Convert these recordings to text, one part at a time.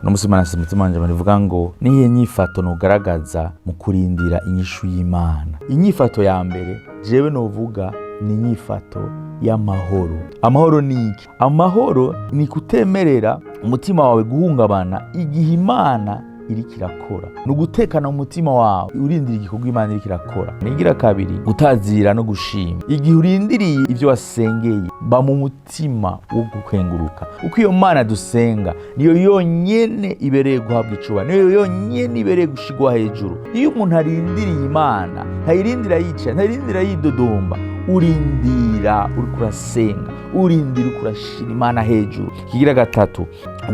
N'umusima nasi mutima wanje barivuga ngo nihe nyifato nugaragaza mu kurindira inyishu y'Imana. Inyifato ya mbere jewe novuga ni inyifato y'amahoro. Amahoro ni iki? Amahoro ni kutemerera umutima wawe guhungabana igihe Imana iriko irakora. Ni ugutekana mu mutima wawe urindira igikorwa Imana iriko irakora. Nigira kabiri, gutazira no gushima. Igihe urindiriye ivyo wasengeye, ba mu mutima wo gukenguruka. Uko iyo Mana dusenga niyo yonyene ibereye guhabwa icubahiro, niyo yonyene ibereye gushigwa hejuru. Iyo umuntu arindiriye Imana, ntayirindira yica, ntayirindira yidodomba, urindira uriko urasenga, urindira uriko urashira Imana hejuru. Kigira gatatu,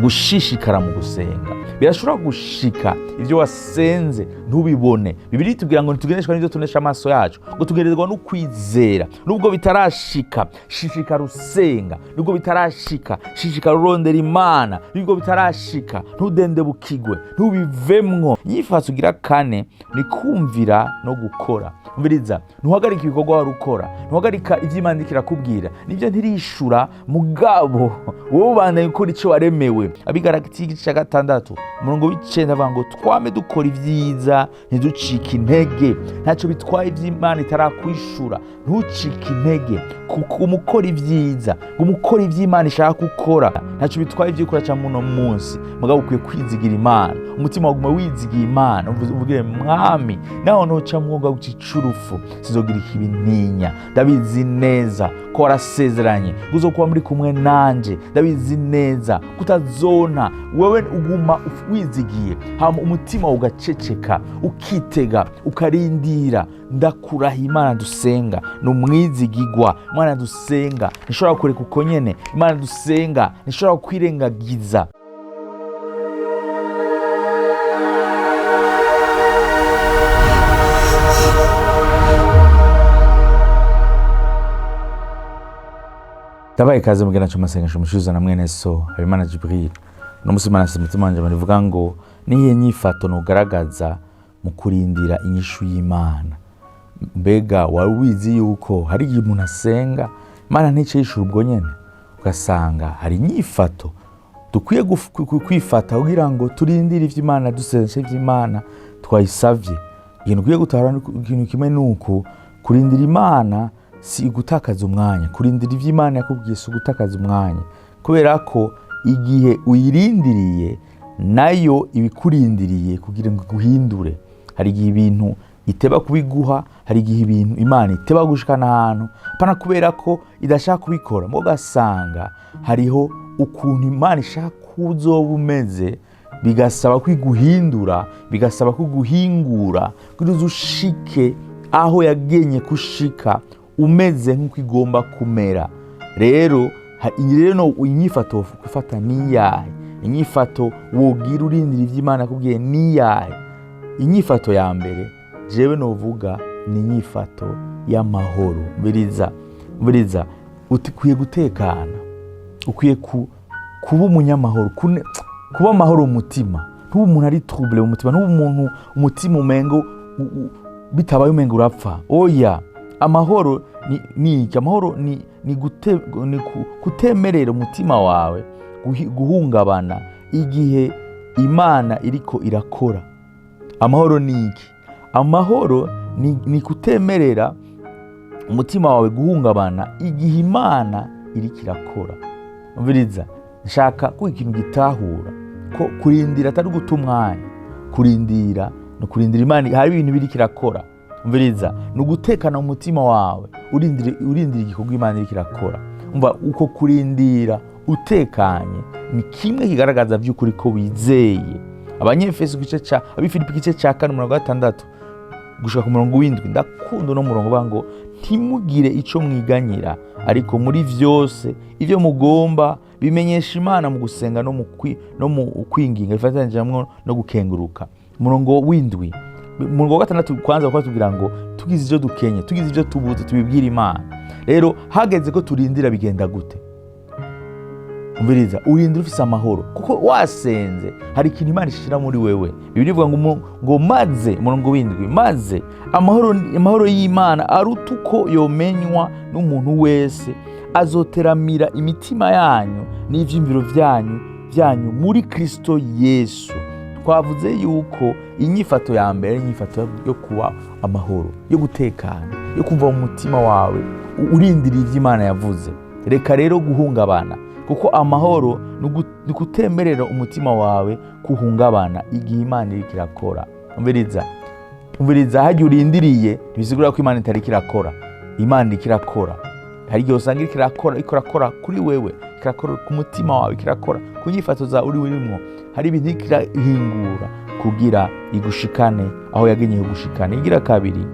gushishikara mu gusenga. Birashobora gushika ivyo wasenze ntubibone. Bibiliya itubwira ngo ntitugereshwa n'ivyo tunesha amaso yacu, ngo tugerezwa no kwizera. Nubwo bitarashika, shishikara usenga. Nubwo bitarashika, shishikara urondera Imana. Nubwo bitarashika, ntudendebukigwe, ntubivemwo. Inyifato ugira kane ni kumvira no gukora. Umviriza, ntuhagarika ibikorwa wari ukora, ntuhagarika ivyo Imana iriko irakubwira. Nivyo ntirishura mugabo wowe ubandanye gukora ico waremewe. Abigalatiya igice ca 6 umurongo w'9 avuga ngo twame dukora ivyiza ntiducike intege. Ntaco bitwaye ivyo Imana itarakwishura, ntucike intege kuko umukora ivyiza, umukora ivyo Imana ishaka gukora. Ntaco bitwaye ivyo ukora ca muno munsi, mugabo ukwiye kwizigira Imana. Umutima wagume wizigiye Imana, uvugire Mwami, naho noca mwoga gucicurufu sizogira ikibi ntinya. Ndabizi neza ko warasezeranye uzokuba muri kumwe nanje. Ndabizi neza kutazona, wewe uguma wizigiye, hama umutima ugaceceka, ukitega, ukarindira. Ndakuraha Imana dusenga n'umwizigigwa. Imana dusenga nishobora kureka uko nyene. Imana dusenga nishobora kwirengagiza. Ndabaye ikaze mugena cy'amasengesho mushuza na mwene so Habimana Jibril. N'umusima nasi mutima wanje barivuga ngo nihe nyifato nugaragaza mu kurindira inyishu y'Imana. Mbega wari wizi yuko hari igihe umuntu asenga Imana nticishura ubwo nyene, ugasanga hari inyifato dukwiye kwifata kugira ngo turindire ivyo Imana dusenze ivyo Imana twayisavye. Ikintu ukwiye gutahura ikintu kimwe nuko kurindira Imana si gutakaza umwanya. Kurindira ivyo Imana yakubwiye si gutakaza umwanya, kubera ko igihe uyirindiriye nayo ibikurindiriye kugira ngo guhindure. Hari igihe ibintu iteba kubiguha, hari igihe ibintu Imana iteba gushikana ahantu pana kubera ko idashaka kubikora. Mugasanga hariho ukuntu Imana ishaka kuzoba umeze, bigasaba kwiguhindura, bigasaba kuguhingura kugira ushike aho yagenye kushika umeze nk'uko igomba kumera. Rero inyifato gufata niyahe? Inyifato wogira urindira ivyo Imana yakubwiye niyahe? Inyifato ya mbere jewe novuga ni inyifato y'amahoro. Mbiriza ukwiye gutekana, ukwiye kuba umunyamahoro, kuba amahoro mu mutima. Ntuba umuntu ari trouble mu mutima, ntuba umuntu umutima umengo bitabaye umengo urapfa. Oya, amahoro ni iki? Amahoro ni kutemerera umutima wawe guhungabana igihe Imana iriko irakora. Amahoro ni iki? Amahoro ni kutemerera umutima wawe guhungabana igihe Imana iriko irakora. Umviriza, nshaka ko ikintu gitahura ko kurindira atari guta umwanya. Kurindira no kurindira Imana, hari ibintu biriko irakora. Umviriza, ni ugutekana mu mutima wawe urindira igikorwa Imana iriko irakora. Umva, uko kurindira utekanye ni kimwe kigaragaza vy'ukuri ko wizeye. Abanyefeso Abifilipi igice ca 4:6 gushika ku murongo w'indwi, ndakunda no murongo bango ntimugire ico mwiganyira, ariko muri vyose ivyo mugomba bimenyesha Imana mu gusenga no mu kwinginga bifatanijemwo no gukenguruka. Murongo w'indwi, murongo wa 6 kwanza kwatubwira ngo tugize ivyo dukenye, tugize ivyo tubuze tubibwira Imana. Rero hageze ko turindira bigenda gute? Umviriza, urindira ufise amahoro kuko wasenze hari ikintu Imana ishira muri wewe. Bibiliya ivuga ngo maze, murongo w'indwi, maze amahoro y'Imana aruta uko yomenywa n'umuntu wese, azoteramira imitima yanyu n'ivyumviro vyanyu byanyu muri Kristo Yesu. Twavuze yuko inyifato ya mbere inyifato yo kuba amahoro, yo gutekana, yo kumva mu mutima wawe urindira ivyo Imana yavuze. Reka rero guhungabana, kuko amahoro ni kutemerera umutima wawe kuhungabana igihe Imana iriko irakora. Umviriza hagiye urindiriye ntibisigura ko Imana itariko irakora. Imana iriko irakora. Hari igihe usanga iriko irakora kuri wewe, irakora ku mutima wawe, irakora ku nyifato za uri urimo. Hari ibintu irahingura kugira igushikane aho yagenyeye gushikana. Igira kabiri,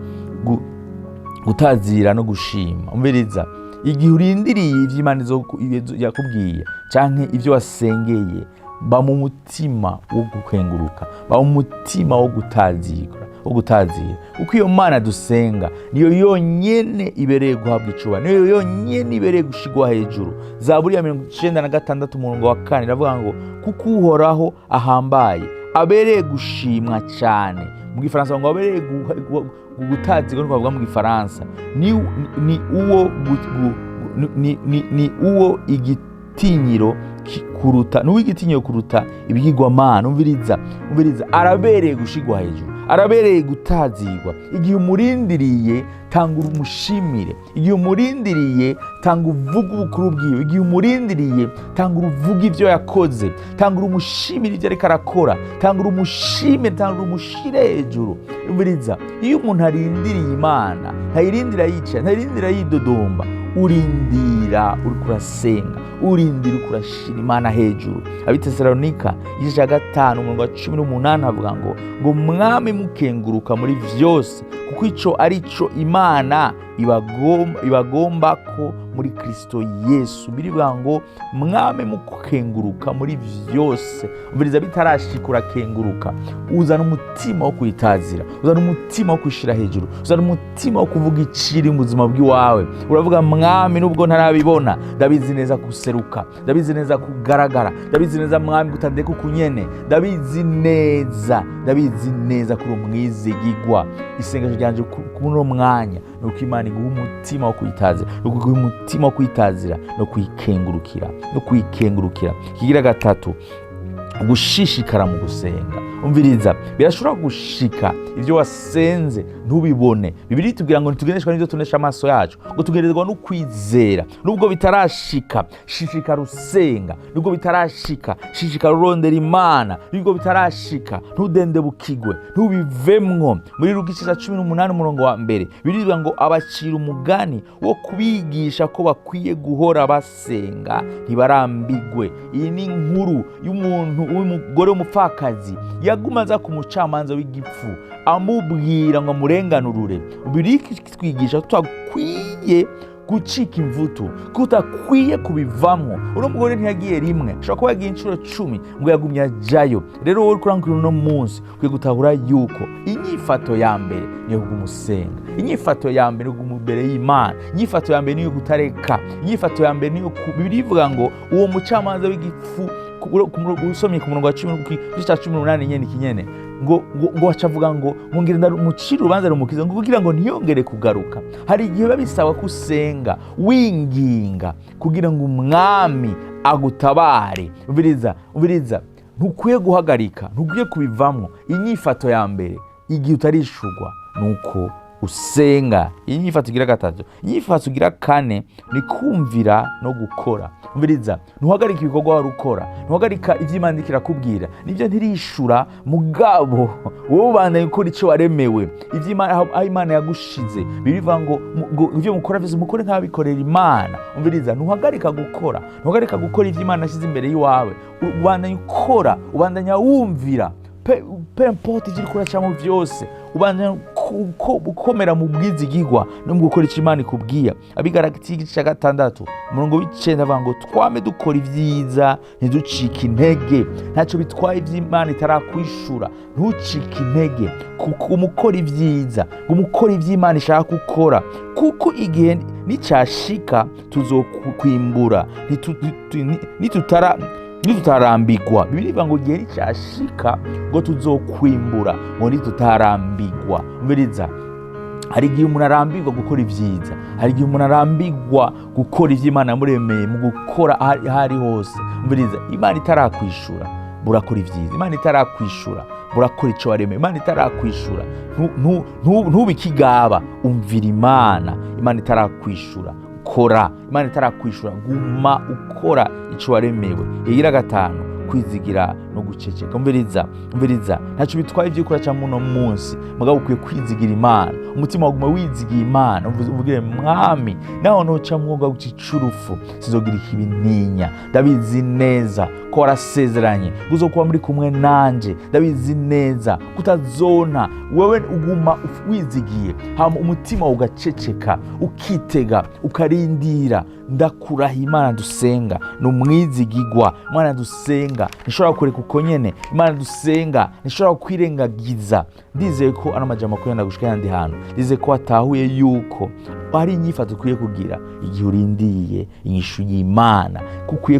gutazira no gushima. Umviriza, igihe urindiriye ivyo Imana yakubwiye canke ivyo wasengeye, ba mu mutima wo gukenguruka, ba mu mutima wo gutazira. Uko iyo Mana dusenga niyo yonyene ibereye guhabwa icubahiro, niyo yonyene ibereye gushigwa hejuru. Zaburi ya 96 umurongo wa 4 iravuga ngo kuko Uhoraho ahambaye, abereye gushimwa cyane. Mu Gifaransa ngo abereye gutazirwa, no kuvuga mu Gifaransa ni uwo igitinyiro kuruta, n'uw'igitinyiro kuruta ibigirwamana. Umviriza, arabereye gushigwa hejuru, arabereye gutazirwa. Igihe umurindiriye tanga umushimire, igihe umurindiriye tanga uvuga ubukuru bwiwe, igihe umurindiriye tanga uruvuga ivyo yakoze, tanga umushimire ivyo ariko arakora, tanga umushimire, tanga umushire hejuru. Umviriza, iyo umuntu arindiriye Imana, ntayirindira yicaye, ntayirindira yidodomba, urindira uriko urasenga, urindira uriko urashira Imana hejuru. Abitesalonika igice cya 5 umurongo wa 18 avuga ngo mwami mukenguruka muri vyose, kuko ico ari co Imana ibagomba ko muri Kristo Yesu. Birivuga ngo mwami mukenguruka muri vyose. Umviriza, bitarashikura kenguruka, uzana umutima wo kwitazira, uzana umutima wo kwishira hejuru, uzana umutima wo kuvuga iciri mu buzima bw'iwawe. Uravuga mwami, nubwo ntarabibona ndabizi neza kuseruka, ndabizi neza kugaragara, ndabizi neza mwami gutandeka kunyene, ndabizi neza kuri umwizigigwa. Isengesho ryanje kuno mwanya nuko Imana iguha umutima wo kwitazira, nuko umutima wo kwitazira no kwikengurukira. Kigira gatatu, gushishikara mu gusenga. Umviriza, birashobora gushika ivyo wasenze ntubibone. Bibiliya itubwira ngo ntitugeneshwa n'ivyo tunesha amaso yacu, ngo tugerezwa no kwizera. Nubwo bitarashika, shishikara usenga. Nubwo bitarashika, shishikara urondera Imana. Nubwo bitarashika, ntudende bukigwe, ntubivemwo. Muri Luka 18 umurongo wa 2 bibiliya ngo abacira umugani wo kubigisha ko bakwiye guhora basenga ntibarambigwe. Iyi ni inkuru y'umuntu w'umugore w'umupfakazi yaguma aza ku mucamanza w'igipfu amubwira ngo amurenganurure. Bibiliya itwigisha twakwiye gucika imvutu, kutakwiye kubivamwo. Uno mugore ntiyagiye rimwe, ashobora kuba yagiye inshuro 10 ngo yagumye ajayo. Rero wowe kurangurira uno munsi kwiye gutahura yuko inyifato ya mbere niyo kumusenga, inyifato ya mbere ni imbere y'Imana, inyifato ya mbere niyo gutareka, inyifato ya mbere niyo. Bibiliya ivuga ngo uwo mucamanza w'igipfu, usomye ku murongo wa 18 nyene kinyene ngo acavuga ngo ngire mucira urubanza rumukiza, ngo kugira ngo ntiyongere kugaruka. Hari igihe babisaba kusenga winginga kugira ngo umwami agutabare. Umviriza, ntukwiye guhagarika, ntukwiye kubivamwo. Inyifato ya mbere igihe utarishurwa nuko usenga. Iyi nyifato igira gatatu. Inyifato igira kane ni kumvira no gukora. Umviriza, ntuhagarika ibikorwa wari ukora, ntuhagarika ivyo Imana irakubwira. Nivyo ntirishura mugabo wowe ubandanye gukora ico waremewe, ivyo aho Imana yagushize. Birivuga ngo ivyo mukora vyose mukore nk'abikorera Imana. Umviriza, ntuhagarika gukora, ntuhagarika gukora ivyo Imana yashize imbere yiwawe. Ubandanye ukora, ubandanye wumvira, pe importe ivyo uriko uracamo vyose, ubandanye gukomera mu bwizigigwa no mu gukora icyo Imana ikubwiye. Abigaragatiye igice cya 6 umurongo w'9 avuga ngo twame dukora ivyiza ntiducike intege. Ntacyo bitwaye ivyo Imana itarakwishura, ntucike intege kuko umukora ivyiza, umukora ivyo Imana ishaka gukora, kuko igihe nicashika tuzokwimbura nitutarambigwa. Bibiliya ngo igihe nicashika ngo tuzokwimbura ngo nitutarambigwa. Umviriza, hari igihe umuntu arambirwa gukora ibyiza, hari igihe umuntu arambirwa gukora ibyo Imana yamuremeye mu gukora aho ari hose. Umviriza, Imana itarakwishura burakora ibyiza, Imana itarakwishura burakora icyo waremeye, Imana itarakwishura ntube ikigaba, umvira Imana. Imana itarakwishura kora, Imana itarakwishura guma ukora icyo waremewe. Igira gatanu, kwizigira no guceceka. Umviriza, ntacyo bitwaye ibyo ukora cyangwa uno munsi, mugabo ukwiye kwizigira Imana, umutima waguma wizigiye Imana. Umvugire Mwami, naho noca mwuga gucicurufu sizogira ikibi ntinya, ndabizi neza ko warasezeranye uzokuba muri kumwe nanje, ndabizi neza kutazona. Wewe uguma wizigiye, hama umutima ugaceceka, ukitega, ukarindira. Ndakuraha Imana dusenga n'umwizigigwa. Imana dusenga nishobora kureka uko nyene, Imana dusenga nishobora kwirengagiza. Ndizeye ko ano majambo kuyenda gushika yandi hantu, ndizeye ko watahuye yuko ari inyifato ukwiye kugira igihe urindiye inyishu y'Imana, kukwiye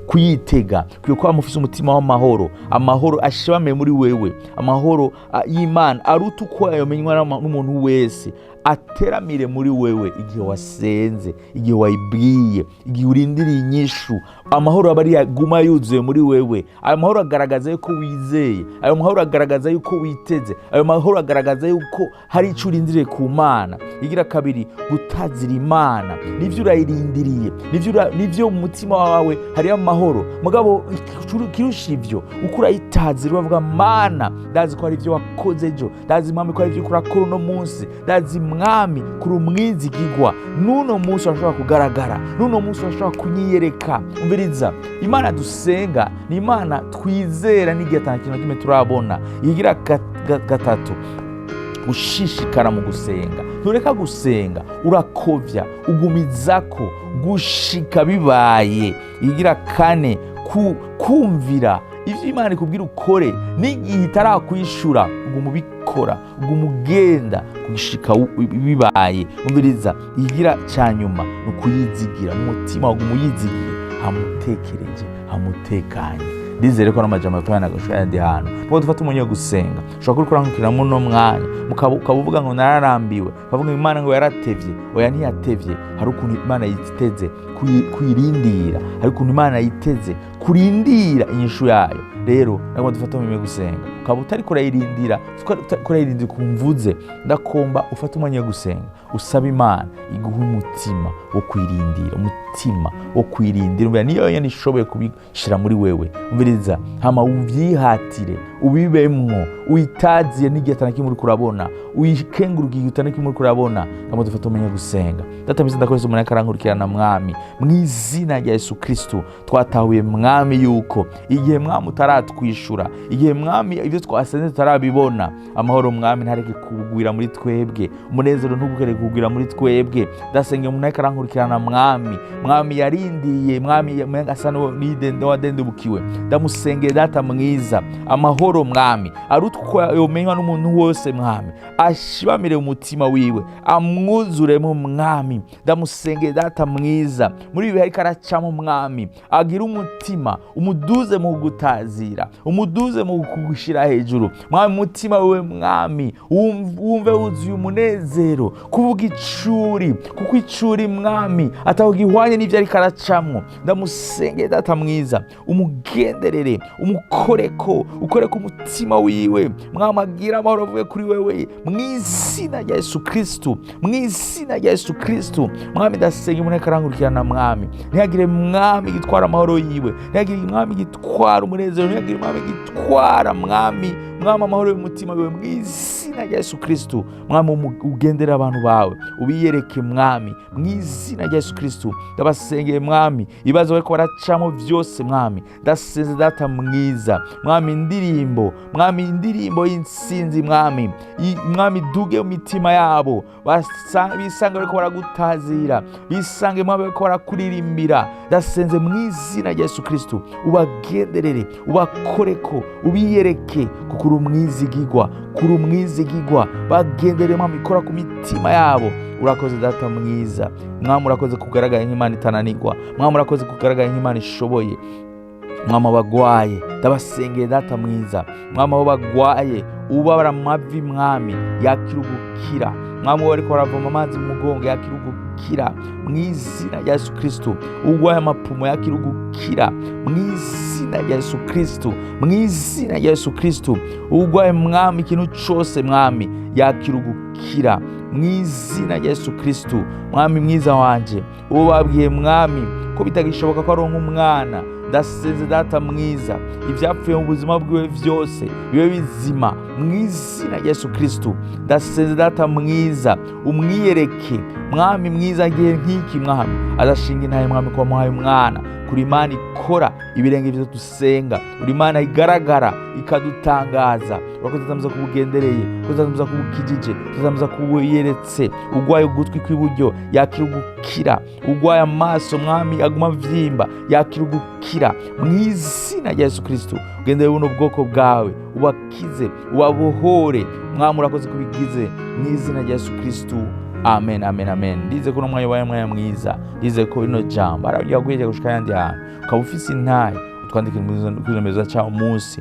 kuyitega, kuko kuba mufise umutima w'amahoro, amahoro ashibame muri wewe, amahoro y'Imana aruta uko ayomenywa n'umuntu wese, ateramire muri wewe igihe wasenze, igihe wayibwiye, igihe urindiriye inyishu. Amahoro aba ari aguma yuzuye muri wewe. Ayo mahoro agaragaza yuko wizeye, ayo mahoro agaragaza yuko witeze, ayo mahoro agaragaza yuko hari icyo urindiriye ku Mana. Igira kabiri, gutazira Imana, nivyo urayirindiriye, nivyo mu mutima wawe hari amahoro. Mugabo kirusha ivyo, uko urayitazira uvuga Mana, ndazi ko hari ivyo wakoze ejo, ndazi Mwami ko hari ivyo urakora uno munsi, ndazi Mwami kuri umwizigigwa, nuno munsi urashobora kugaragara, nuno munsi urashobora kunyiyereka. Umviriza, Imana dusenga ni Imana twizera n'igihe atakintu kimwe turabona. Igira gatatu, gushishikara mu gusenga. Ntureka gusenga, urakovya, ugumizako gushika bibaye. Igira kane, kumvira ivyo Imana ikubwira ukore, n'igihe itarakwishura uguma ubikora, uguma ugenda gushika bibaye. Umviriza, igira cyanyuma no kuyizigira, umutima uguma uyizigiye, hamutekereje, hamutekanye. Ndizere ko n'amajambo yapfana gashaya yandi hantu, ngo dufate umunye wo gusenga. Ushobora kurikurankira mu no mwanya mukavuga ngo nararambiwe, ukavuga Imana ngo yaratevye. Oya, ntiyatevye. Hari ukuntu Imana yiteze kwirindira, hari ukuntu Imana yiteze kurindira inyishu yayo. Rero ntabwo dufata umunye wo gusenga, ukaba utari kurayirindira kumvuze. Ndakomba ufate umunye wo gusenga, usaba Imana iguha umutima wo kwirindira, umutima wo kwirindira. Niyo yene ishoboye kubishira muri wewe. Umviriza, hama uvyihatire, ubibemwo, uyitaziye n'igihe atanakimwe uri kurabona, uyikengurukiye igihe atanakimwe uri kurabona. Ntabwo dufata umunye wo gusenga. Databize ndakoze umuntu akarankurikirana Mwami, mu izina rya Yesu Kristo. Twatahuye Mwami yuko igihe Mwami utaratwishura, igihe Mwami ibyo twasenze tutarabibona, amahoro Mwami ntareke kugwira muri twebwe, umunezero ntugukere kugwira muri twebwe. Ndasenge umuntu akarankurikirana Mwami yarindiye, Mwami asa n'idende wadendubukiwe. Ndamusengeye Data mwiza, amahoro Mwami arutko yomenywa n'umuntu wose Mwami, ashibamire umutima wiwe, amwuzuremo Mwami. Ndamusengeye Data mwiza, muri bihe ariko aracamo Mwami, agira umutima umuduze mu gutazira, umuduze mu kugushira hejuru Mwami. Umutima wewe Mwami wumve wuzuye umunezero, kuvuga icuri, kuko icuri Mwami atawugihwanye n'ivyo ariko aracamwo. Ndamusengeye Data mwiza, umugenderere, umukoreko, ukoreko umutima wiwe Mwami, agira amahoro avuye kuri wewe, mu izina rya Yesu Kristo, mu izina rya Yesu Kristo. Mwami ndasenge umuntu akarankurikirana Mwami, ntihagire Mwami gitwara amahoro yiwe, ntihagire Mwami gitwara umunezero, ntihagire Mwami gitwara Mwami amahoro y'umutima wiwe, mu izina rya Yesu Kristo. Mwami ugendere abantu bawe, ubiyereke Mwami, mu izina rya Yesu Kristo. Ndabasengeye Mwami, ibibazo bariko baracamo vyose Mwami, ndasenze Data mwiza Mwami, indirimbo y'intsinzi Mwami, duge mu mitima yabo, bisange bariko baragutazira, bisange Mwami bariko barakuririmbira. Ndasenze mu izina rya Yesu Kristo, ubagenderere, ubakoreko, ubiyereke, kuko uri umwizigigwa, bagendere Mwami, ikora ku mitima yabo. Urakoze Data mwiza Mwami, urakoze kugaragara nk'Imana itananirwa Mwami, urakoze kugaragara nk'Imana ishoboye Mwami. Abagwaye ndabasengeye Data mwiza Mwami, abo bagwaye ubabara mavi Mwami, yakira ugukira mwami bariko baravoma amazi mu mugongo yakira ugukira mu izina rya Yesu Kristo. Urwaye amapumo yakira ugukira mu izina rya Yesu Kristo, mu izina rya Yesu Kristo. Urwaye mwami ikintu cose mwami yakira ugukira mu izina rya Yesu Kristo. Mwami mwiza wanje, uwo babwiye mwami ko bitagishoboka ko aronka umwana, ndasenze data mwiza ivyapfuye mu buzima bwiwe vyose bibe bizima mu izina rya Yesu Kristo. Ndasenze data mwiza umwiyereke mwami mwiza gihe nk'iki mwami azashinga intahe mwami ko wamuhaye umwana. Kuri Imana ikora ibirenge vyo dusenga, uri Imana igaragara ikadutangaza. Urakoze kubugendereye, urakoze kubukijije, urakoze kubuyeretse. Urwaye ugutwi kw'iburyo yakira ugukira, urwaye amaso mwami aguma vyimba yakira ugukira mu izina rya Yesu Kristo. Ugendere buno bwoko bwawe ubakize ubabohore mwami, urakoze kubigize mu izina rya Yesu Kristo. Amen, amen, amen. Ndize ko n'umwanya wawe mwanya mwiza, ndize ko ino jambo aragiye kugenda gushika yandi hantu ukaba ufise intaye utwandikira mu meza cyawo munsi.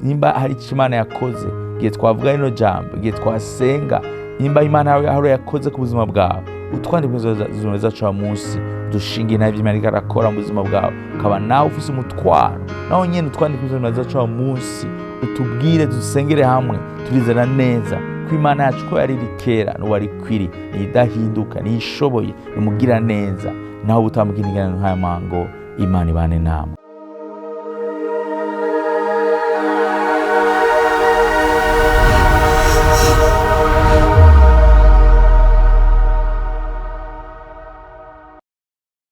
Nimba hari icyo Imana yakoze gihe twavuga ino jambo, gihe twasenga, nimba Imana yawe yakoze ku buzima bwawe, utwandikira mu meza cyawo munsi, dushinga intaye by'Imana igarakora mu buzima bwawe. Ukaba nawe ufise umutwaro, naho nyene utwandikira mu meza cyawo munsi, utubwire dusengere hamwe, turizera neza ko Imana yacu ko yari kera n'uwari kwiri, nidahinduka, nishoboye, imugira neza. Naho utamugirira nk'aya mango, Imana ibane namwe.